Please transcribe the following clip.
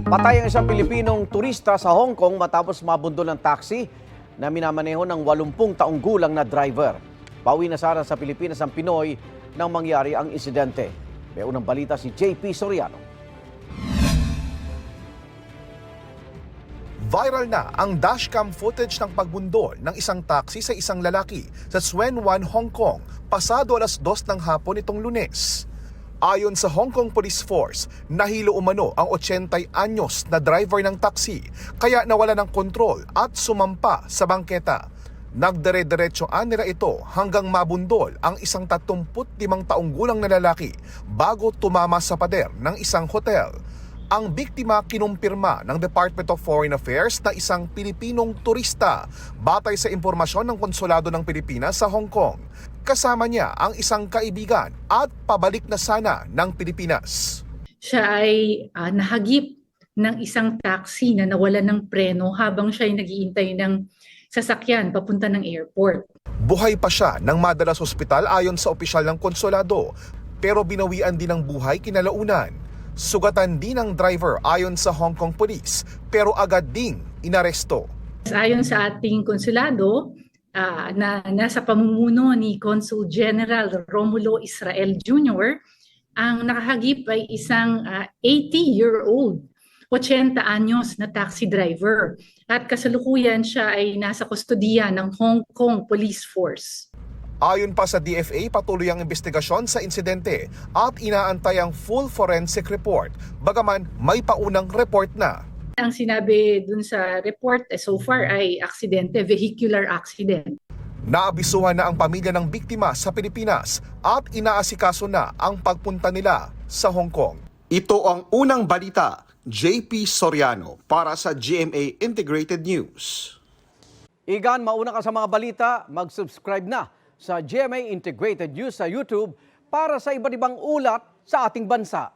Patay ang isang Pilipinong turista sa Hong Kong matapos mabundol ng taxi na minamaneho ng 80 taong gulang na driver. Pauwi na sana sa Pilipinas ang Pinoy nang mangyari ang insidente. May unang balita si JP Soriano. Viral na ang dashcam footage ng pagbundol ng isang taxi sa isang lalaki sa Tsuen Wan, Hong Kong, pasado alas 2 ng hapon itong Lunes. Ayon sa Hong Kong Police Force, nahilo umano ang 80 anyos na driver ng taxi kaya nawala ng kontrol at sumampa sa bangketa. Nagdire-diretsoan nila ito hanggang mabundol ang isang 35 taong gulang na lalaki bago tumama sa pader ng isang hotel. Ang biktima kinumpirma ng Department of Foreign Affairs na isang Pilipinong turista batay sa impormasyon ng Konsulado ng Pilipinas sa Hong Kong. Kasama niya ang isang kaibigan at pabalik na sana ng Pilipinas. Siya ay nahagip ng isang taxi na nawala ng preno habang siya ay naghihintay ng sasakyan papunta ng airport. Buhay pa siya nang madala sa ospital ayon sa opisyal ng konsulado, pero binawian din ng buhay kinalaunan. Sugatan din ang driver ayon sa Hong Kong Police, pero agad ding inaresto. Ayon sa ating konsulado, na nasa pamumuno ni Consul General Romulo Israel Jr., ang nakahagip ay isang 80-year-old, 80 anyos na taxi driver. At kasalukuyan siya ay nasa kustodiya ng Hong Kong Police Force. Ayon pa sa DFA, patuloy ang investigasyon sa insidente at inaantay ang full forensic report, bagaman may paunang report na. Ang sinabi dun sa report so far ay aksidente, vehicular accident. Naabisuhan na ang pamilya ng biktima sa Pilipinas at inaasikaso na ang pagpunta nila sa Hong Kong. Ito ang unang balita, JP Soriano para sa GMA Integrated News. Igan, mauna ka sa mga balita, mag-subscribe na sa GMA Integrated News sa YouTube para sa iba't ibang ulat sa ating bansa.